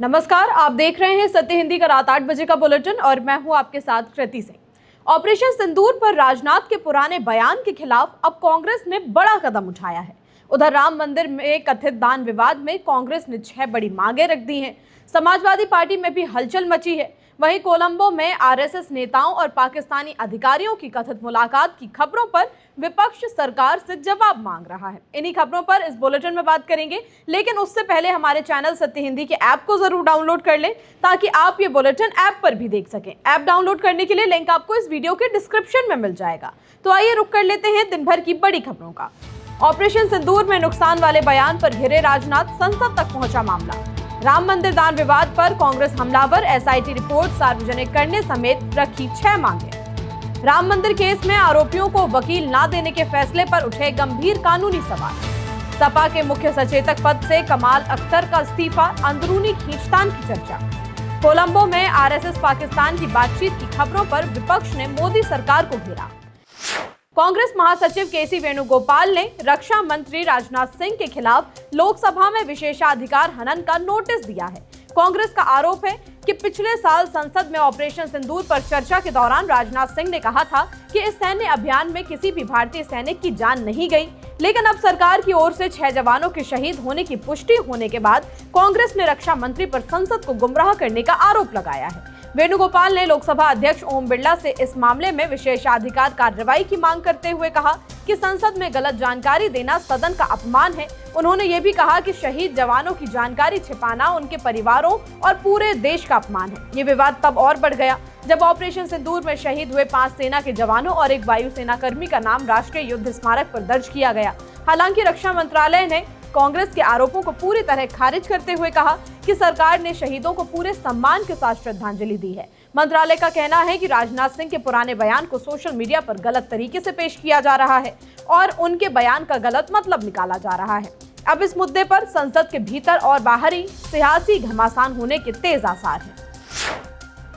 नमस्कार, आप देख रहे हैं सत्य हिंदी का रात 8 बजे का बुलेटिन और मैं हूं आपके साथ कृति सिंह। ऑपरेशन सिंदूर पर राजनाथ के पुराने बयान के खिलाफ अब कांग्रेस ने बड़ा कदम उठाया है। उधर राम मंदिर में कथित दान विवाद में कांग्रेस ने 6 बड़ी मांगे रख दी हैं। समाजवादी पार्टी में भी हलचल मची है। वहीं कोलंबो में आरएसएस नेताओं और पाकिस्तानी अधिकारियों की कथित मुलाकात की खबरों पर विपक्ष सरकार से जवाब मांग रहा है। इन्हीं खबरों पर इस बुलेटिन में बात करेंगे, लेकिन उससे पहले हमारे चैनल सत्य हिंदी के ऐप को जरूर डाउनलोड कर लें ताकि आप ये बुलेटिन ऐप पर भी देख सकें। ऐप डाउनलोड करने के लिए लिंक आपको इस वीडियो के डिस्क्रिप्शन में मिल जाएगा। तो आइए रुक कर लेते हैं दिन भर की बड़ी खबरों का। ऑपरेशन सिंदूर में नुकसान वाले बयान पर घिरे राजनाथ, संसद तक पहुंचा मामला। राम मंदिर दान विवाद पर कांग्रेस हमलावर, एसआईटी रिपोर्ट सार्वजनिक करने समेत रखी 6 मांगे। राम मंदिर केस में आरोपियों को वकील न देने के फैसले पर उठे गंभीर कानूनी सवाल। सपा के मुख्य सचेतक पद से कमाल अख्तर का इस्तीफा, अंदरूनी खींचतान की चर्चा। कोलंबो में आरएसएस पाकिस्तान की बातचीत की खबरों पर विपक्ष ने मोदी सरकार को घेरा। कांग्रेस महासचिव केसी वेणुगोपाल ने रक्षा मंत्री राजनाथ सिंह के खिलाफ लोकसभा में विशेषाधिकार हनन का नोटिस दिया है। कांग्रेस का आरोप है कि पिछले साल संसद में ऑपरेशन सिंदूर पर चर्चा के दौरान राजनाथ सिंह ने कहा था कि इस सैन्य अभियान में किसी भी भारतीय सैनिक की जान नहीं गई, लेकिन अब सरकार की ओर से 6 जवानों के शहीद होने की पुष्टि होने के बाद कांग्रेस ने रक्षा मंत्री पर संसद को गुमराह करने का आरोप लगाया है। वेणुगोपाल ने लोकसभा अध्यक्ष ओम बिरला से इस मामले में विशेषाधिकार कार्रवाई की मांग करते हुए कहा कि संसद में गलत जानकारी देना सदन का अपमान है। उन्होंने ये भी कहा कि शहीद जवानों की जानकारी छिपाना उनके परिवारों और पूरे देश का अपमान है। ये विवाद तब और बढ़ गया जब ऑपरेशन सिंदूर में शहीद हुए 5 सेना के जवानों और एक वायुसेना कर्मी का नाम राष्ट्रीय युद्ध स्मारक पर दर्ज किया गया। हालांकि रक्षा मंत्रालय ने कांग्रेस के आरोपों को पूरी तरह खारिज करते हुए कहा कि सरकार ने शहीदों को पूरे सम्मान के साथ श्रद्धांजलि दी है। मंत्रालय का कहना है कि राजनाथ सिंह के पुराने बयान को सोशल मीडिया पर गलत तरीके से पेश किया जा रहा है और उनके बयान का गलत मतलब निकाला जा रहा है। अब इस मुद्दे पर संसद के भीतर और बाहरी सियासी घमासान होने के तेज आसार हैं।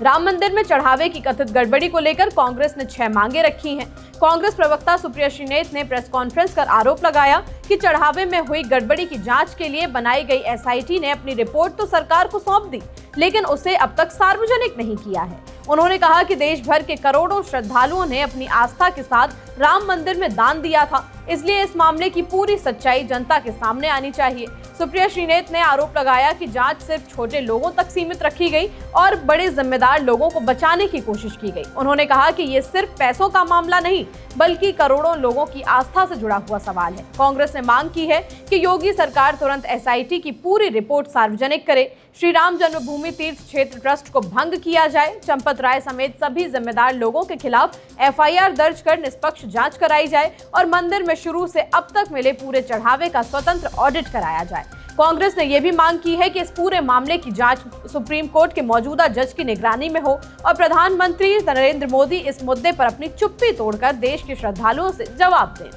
राम मंदिर में चढ़ावे की कथित गड़बड़ी को लेकर कांग्रेस ने 6 मांगे रखी हैं। कांग्रेस प्रवक्ता सुप्रिया श्रीनेत ने प्रेस कॉन्फ्रेंस कर आरोप लगाया कि चढ़ावे में हुई गड़बड़ी की जांच के लिए बनाई गई एसआईटी ने अपनी रिपोर्ट तो सरकार को सौंप दी, लेकिन उसे अब तक सार्वजनिक नहीं किया है। उन्होंने कहा कि देश भर के करोड़ों श्रद्धालुओं ने अपनी आस्था के साथ राम मंदिर में दान दिया था, इसलिए इस मामले की पूरी सच्चाई जनता के सामने आनी चाहिए। सुप्रिया श्रीनेत ने आरोप लगाया कि जांच सिर्फ छोटे लोगों तक सीमित रखी गई और बड़े जिम्मेदार लोगों को बचाने की कोशिश की गई। उन्होंने कहा कि ये सिर्फ पैसों का मामला नहीं बल्कि करोड़ों लोगों की आस्था से जुड़ा हुआ सवाल है। कांग्रेस ने मांग की है कि योगी सरकार तुरंत एसआईटी की पूरी रिपोर्ट सार्वजनिक करे, श्री राम जन्मभूमि तीर्थ क्षेत्र ट्रस्ट को भंग किया जाए, चंपत राय समेत सभी जिम्मेदार लोगों के खिलाफ एफआईआर दर्ज कर निष्पक्ष जांच कराई जाए और मंदिर में शुरू से अब तक मिले पूरे चढ़ावे का स्वतंत्र ऑडिट कराया जाए। कांग्रेस ने यह भी मांग की है कि इस पूरे मामले की जांच सुप्रीम कोर्ट के मौजूदा जज की निगरानी में हो और प्रधानमंत्री नरेंद्र मोदी इस मुद्दे पर अपनी चुप्पी तोड़कर देश के श्रद्धालुओं से जवाब दें।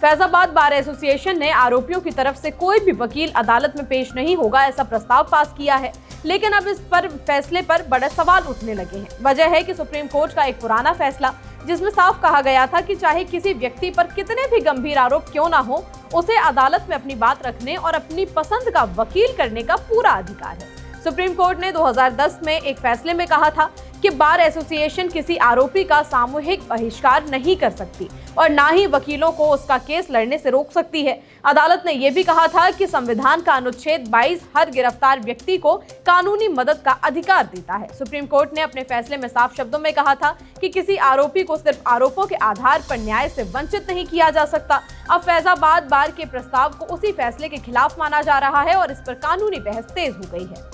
फैजाबाद बार एसोसिएशन ने आरोपियों की तरफ से कोई भी वकील अदालत में पेश नहीं होगा ऐसा प्रस्ताव पास किया है, लेकिन अब इस पर फैसले पर बड़े सवाल उठने लगे हैं। वजह है कि सुप्रीम कोर्ट का एक पुराना फैसला जिसमें साफ कहा गया था कि चाहे किसी व्यक्ति पर कितने भी गंभीर आरोप क्यों ना हो, उसे अदालत में अपनी बात रखने और अपनी पसंद का वकील करने का पूरा अधिकार है। सुप्रीम कोर्ट ने 2010 में एक फैसले में कहा था कि बार एसोसिएशन किसी आरोपी का सामूहिक बहिष्कार नहीं कर सकती और ना ही वकीलों को उसका केस लड़ने से रोक सकती है। अदालत ने यह भी कहा था कि संविधान का अनुच्छेद 22 हर गिरफ्तार व्यक्ति को कानूनी मदद का अधिकार देता है। सुप्रीम कोर्ट ने अपने फैसले में साफ शब्दों में कहा था कि किसी आरोपी को सिर्फ आरोपों के आधार पर न्याय से वंचित नहीं किया जा सकता। अब फैजाबाद बार के प्रस्ताव को उसी फैसले के खिलाफ माना जा रहा है और इस पर कानूनी बहस तेज हो गई है।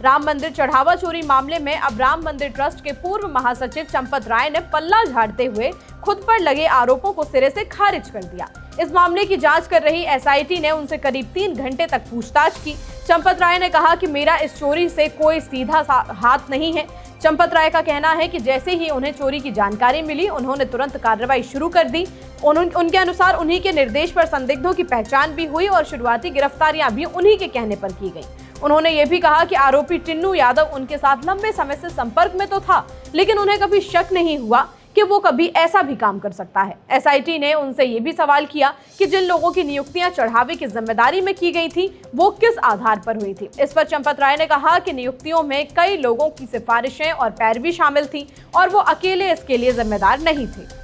राम मंदिर चढ़ावा चोरी मामले में अब राम मंदिर ट्रस्ट के पूर्व महासचिव चंपत राय ने पल्ला झाड़ते हुए खुद पर लगे आरोपों को सिरे से खारिज कर दिया। इस मामले की जांच कर रही एसआईटी ने उनसे करीब 3 घंटे तक पूछताछ की। चंपत राय ने कहा कि मेरा इस चोरी से कोई सीधा हाथ नहीं है। चंपत राय का कहना है कि जैसे ही उन्हें चोरी की जानकारी मिली, उन्होंने तुरंत कार्रवाई शुरू कर दी। उनके अनुसार उन्हीं के निर्देश पर संदिग्धों की पहचान भी हुई और शुरुआती गिरफ्तारियां भी उन्हीं के कहने पर की गई। उन्होंने ये भी कहा कि आरोपी टिन्नू यादव उनके साथ लंबे समय से संपर्क में तो था, लेकिन उन्हें कभी शक नहीं हुआ कि वो कभी ऐसा भी काम कर सकता है। एसआईटी ने उनसे ये भी सवाल किया कि जिन लोगों की नियुक्तियां चढ़ावे की जिम्मेदारी में की गई थी वो किस आधार पर हुई थी। इस पर चंपत राय ने कहा कि नियुक्तियों में कई लोगों की सिफारिशें और पैरवी शामिल थी और वो अकेले इसके लिए जिम्मेदार नहीं थे।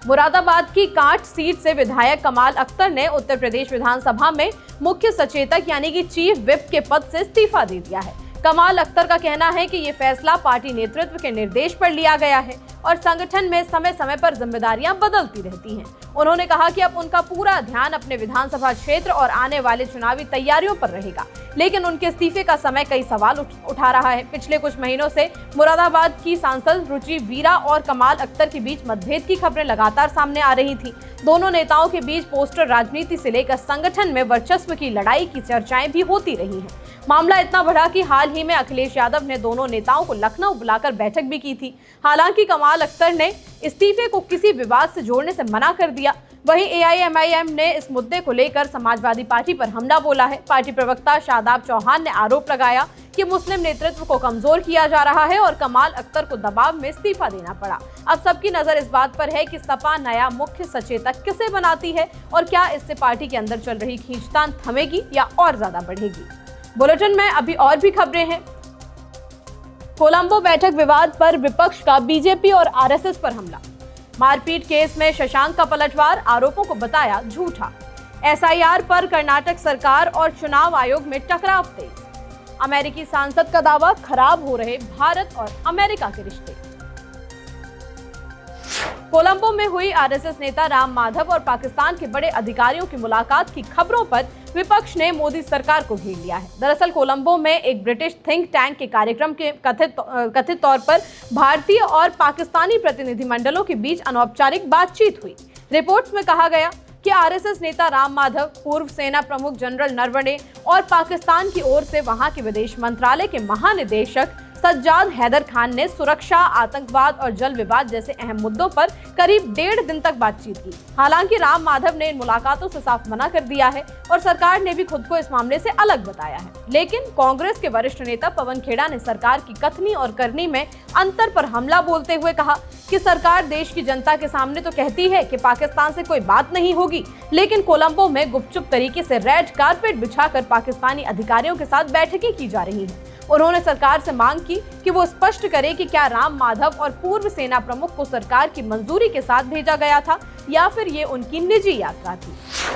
मुरादाबाद की कांट सीट से विधायक कमाल अख्तर ने उत्तर प्रदेश विधानसभा में मुख्य सचेतक यानी कि चीफ विप के पद से इस्तीफा दे दिया है। कमाल अख्तर का कहना है कि ये फैसला पार्टी नेतृत्व के निर्देश पर लिया गया है और संगठन में समय समय पर जिम्मेदारियां बदलती रहती हैं। उन्होंने कहा कि अब उनका पूरा ध्यान अपने विधानसभा क्षेत्र और आने वाले चुनावी तैयारियों पर रहेगा, लेकिन उनके इस्तीफे का समय कई सवाल उठा रहा है। पिछले कुछ महीनों से मुरादाबाद की सांसद रुचि वीरा और कमाल अख्तर के बीच मतभेद की खबरें लगातार सामने आ रही थी। दोनों नेताओं के बीच पोस्टर राजनीति से लेकर संगठन में वर्चस्व की लड़ाई की चर्चाएं भी होती रही हैं। मामला इतना बढ़ा कि हाल ही में अखिलेश यादव ने दोनों नेताओं को लखनऊ बुलाकर बैठक भी की थी। हालांकि कमाल अख्तर ने इस्तीफे को किसी विवाद से जोड़ने से मना कर दिया। वहीं एआईएमआईएम ने इस मुद्दे को लेकर समाजवादी पार्टी पर हमला बोला है। पार्टी प्रवक्ता शादाब चौहान ने आरोप लगाया कि मुस्लिम नेतृत्व को कमजोर किया जा रहा है और कमाल अख्तर को दबाव में इस्तीफा देना पड़ा। अब सबकी नजर इस बात पर है कि सपा नया मुख्य सचेतक किसे बनाती है और क्या इससे पार्टी के अंदर चल रही खींचतान थमेगी या और ज्यादा बढ़ेगी। बुलेटिन में अभी और भी खबरें हैं। कोलंबो बैठक विवाद पर विपक्ष का बीजेपी और आरएसएस पर हमला। मारपीट केस में शशांक का पलटवार, आरोपों को बताया झूठा। एसआईआर पर कर्नाटक सरकार और चुनाव आयोग में टकराव तेज। अमेरिकी सांसद का दावा, खराब हो रहे भारत और अमेरिका के रिश्ते। कोलंबो में हुई आरएसएस नेता राम माधव और पाकिस्तान के बड़े अधिकारियों की मुलाकात की खबरों पर विपक्ष ने मोदी सरकार को घेर लिया है। दरअसल कोलंबो में एक ब्रिटिश थिंक टैंक के कार्यक्रम के कथित तौर पर भारतीय और पाकिस्तानी प्रतिनिधिमंडलों के बीच अनौपचारिक बातचीत हुई। रिपोर्ट्स में कहा गया कि आरएसएस नेता राम माधव, पूर्व सेना प्रमुख जनरल नरवणे और पाकिस्तान की ओर से वहां के विदेश मंत्रालय के महानिदेशक सज्जाद हैदर खान ने सुरक्षा, आतंकवाद और जल विवाद जैसे अहम मुद्दों पर करीब 1.5 दिन तक बातचीत की। हालांकि राम माधव ने इन मुलाकातों से साफ मना कर दिया है और सरकार ने भी खुद को इस मामले से अलग बताया है। लेकिन कांग्रेस के वरिष्ठ नेता पवन खेड़ा ने सरकार की कथनी और करनी में अंतर पर हमला बोलते हुए कहा कि सरकार देश की जनता के सामने तो कहती है कि पाकिस्तान से कोई बात नहीं होगी, लेकिन कोलंबो में गुपचुप तरीके से रेड कारपेट बिछाकर पाकिस्तानी अधिकारियों के साथ बैठकें की जा रही हैं। उन्होंने सरकार से मांग की कि वो स्पष्ट करे कि क्या राम माधव और पूर्व सेना प्रमुख को सरकार की मंजूरी के साथ भेजा गया था या फिर ये उनकी निजी यात्रा थी।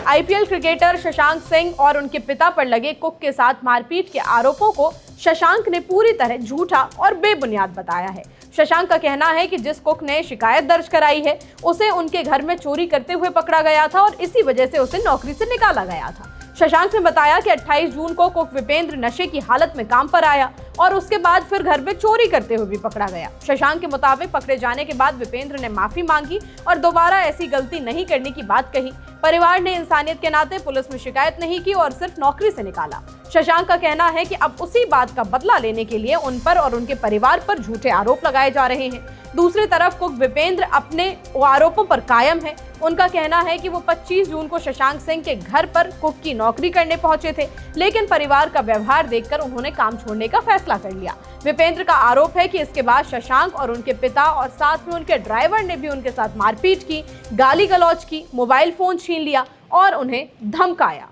आईपीएल क्रिकेटर शशांक सिंह और उनके पिता पर लगे कुक के साथ मारपीट के आरोपों को शशांक ने पूरी तरह झूठा और बेबुनियाद बताया है। शशांक का कहना है कि जिस कुक ने शिकायत दर्ज कराई है उसे उनके घर में चोरी करते हुए पकड़ा गया था और इसी वजह से उसे नौकरी से निकाला गया था। शशांक ने बताया कि 28 जून को कुक विपेंद्र नशे की हालत में काम पर आया और उसके बाद फिर घर में चोरी करते हुए भी पकड़ा गया। शशांक के मुताबिक पकड़े जाने के बाद विपेंद्र ने माफी मांगी और दोबारा ऐसी गलती नहीं करने की बात कही। परिवार ने इंसानियत के नाते पुलिस में शिकायत नहीं की और सिर्फ नौकरी से निकाला। शशांक का कहना है कि अब उसी बात का बदला लेने के लिए उन पर और उनके परिवार पर झूठे आरोप लगाए जा रहे हैं। दूसरी तरफ कुक विपेंद्र अपने आरोपों पर कायम है। उनका कहना है कि वो 25 जून को शशांक सिंह के घर पर कुक की नौकरी करने पहुंचे थे, लेकिन परिवार का व्यवहार देखकर उन्होंने काम छोड़ने का फैसला कर लिया। विपेंद्र का आरोप है कि इसके बाद शशांक और उनके पिता और साथ में उनके ड्राइवर ने भी उनके साथ मारपीट की, गाली गलौज की, मोबाइल फोन छीन लिया और उन्हें धमकाया।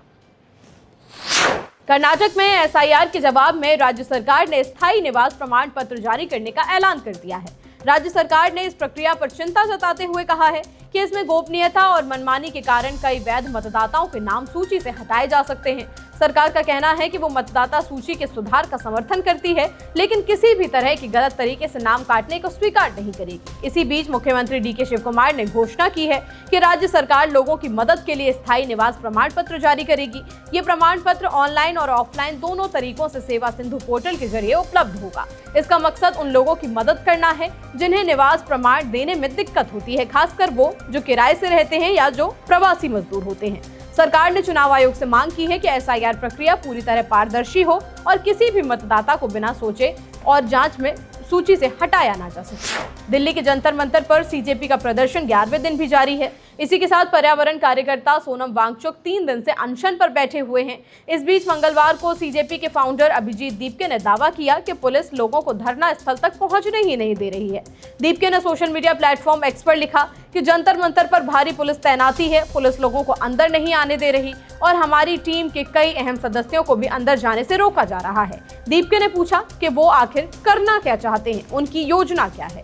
कर्नाटक में एसआईआर के जवाब में राज्य सरकार ने स्थायी निवास प्रमाण पत्र जारी करने का ऐलान कर दिया है। राज्य सरकार ने इस प्रक्रिया पर चिंता जताते हुए कहा है कि इसमें गोपनीयता और मनमानी के कारण कई वैध मतदाताओं के नाम सूची से हटाए जा सकते हैं। सरकार का कहना है कि वो मतदाता सूची के सुधार का समर्थन करती है, लेकिन किसी भी तरह की गलत तरीके से नाम काटने को स्वीकार नहीं करेगी। इसी बीच मुख्यमंत्री डीके शिवकुमार ने घोषणा की है कि राज्य सरकार लोगों की मदद के लिए स्थायी निवास प्रमाण पत्र जारी करेगी। ये प्रमाण पत्र ऑनलाइन और ऑफलाइन दोनों तरीकों से सेवा सिंधु पोर्टल के जरिए उपलब्ध होगा। इसका मकसद उन लोगों की मदद करना है जिन्हें निवास प्रमाण देने में दिक्कत होती है, खासकर वो जो किराए से रहते हैं या जो प्रवासी मजदूर होते हैं। सरकार ने चुनाव आयोग से मांग की है कि एसआईआर प्रक्रिया पूरी तरह पारदर्शी हो और किसी भी मतदाता को बिना सोचे और जांच में सूची से हटाया ना जा सके। दिल्ली के जंतर मंतर पर सीजेपी का प्रदर्शन 11वें दिन भी जारी है। इसी के साथ पर्यावरण कार्यकर्ता सोनम वांगचुक 3 दिन से अनशन पर बैठे हुए हैं। इस बीच मंगलवार को सीजेपी के फाउंडर अभिजीत दीपके ने दावा किया कि पुलिस लोगों को धरना स्थल तक पहुंचने ही नहीं दे रही है। दीपके ने सोशल मीडिया प्लेटफॉर्म एक्स पर लिखा कि जंतर मंतर पर भारी पुलिस तैनाती है, पुलिस लोगों को अंदर नहीं आने दे रही और हमारी टीम के कई अहम सदस्यों को भी अंदर जाने से रोका जा रहा है। दीपके ने पूछा कि वो आखिर करना क्या चाहते हैं, उनकी योजना क्या है।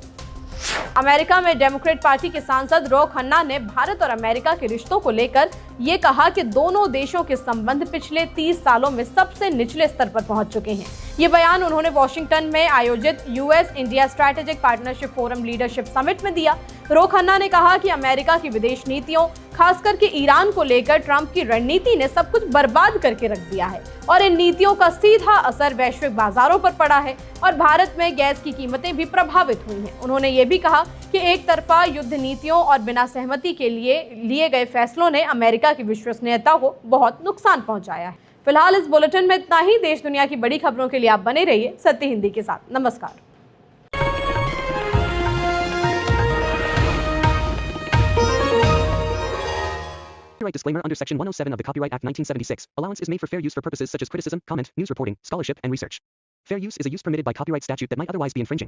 अमेरिका में डेमोक्रेट पार्टी के सांसद रो खन्ना ने भारत और अमेरिका के रिश्तों को लेकर ये कहा कि दोनों देशों के संबंध पिछले 30 सालों में सबसे निचले स्तर पर पहुंच चुके हैं। ये बयान उन्होंने वॉशिंगटन में आयोजित US India strategic partnership forum leadership summit में दिया। रो खन्ना ने कहा कि अमेरिका की विदेश नीतियों, खासकर के ईरान को लेकर ट्रंप की रणनीति ने सब कुछ बर्बाद करके रख दिया है और इन नीतियों का सीधा असर वैश्विक बाजारों पर पड़ा है और भारत में गैस की कीमतें भी प्रभावित हुई हैं। उन्होंने ये भी कहा कि एक तरफा युद्ध नीतियों और बिना सहमति के लिए गए फैसलों ने अमेरिका की विश्वसनीयता को बहुत नुकसान पहुंचाया है। फिलहाल इस बुलेटिन में इतना ही। देश दुनिया की बड़ी खबरों के लिए आप बने रहिए सत्य हिंदी के साथ। नमस्कार। Copyright disclaimer under Section 107 of the Copyright Act 1976. Allowance is made for fair use for purposes such as criticism, comment, news reporting, scholarship, and research. Fair use is a use permitted by copyright statute that might otherwise be infringing.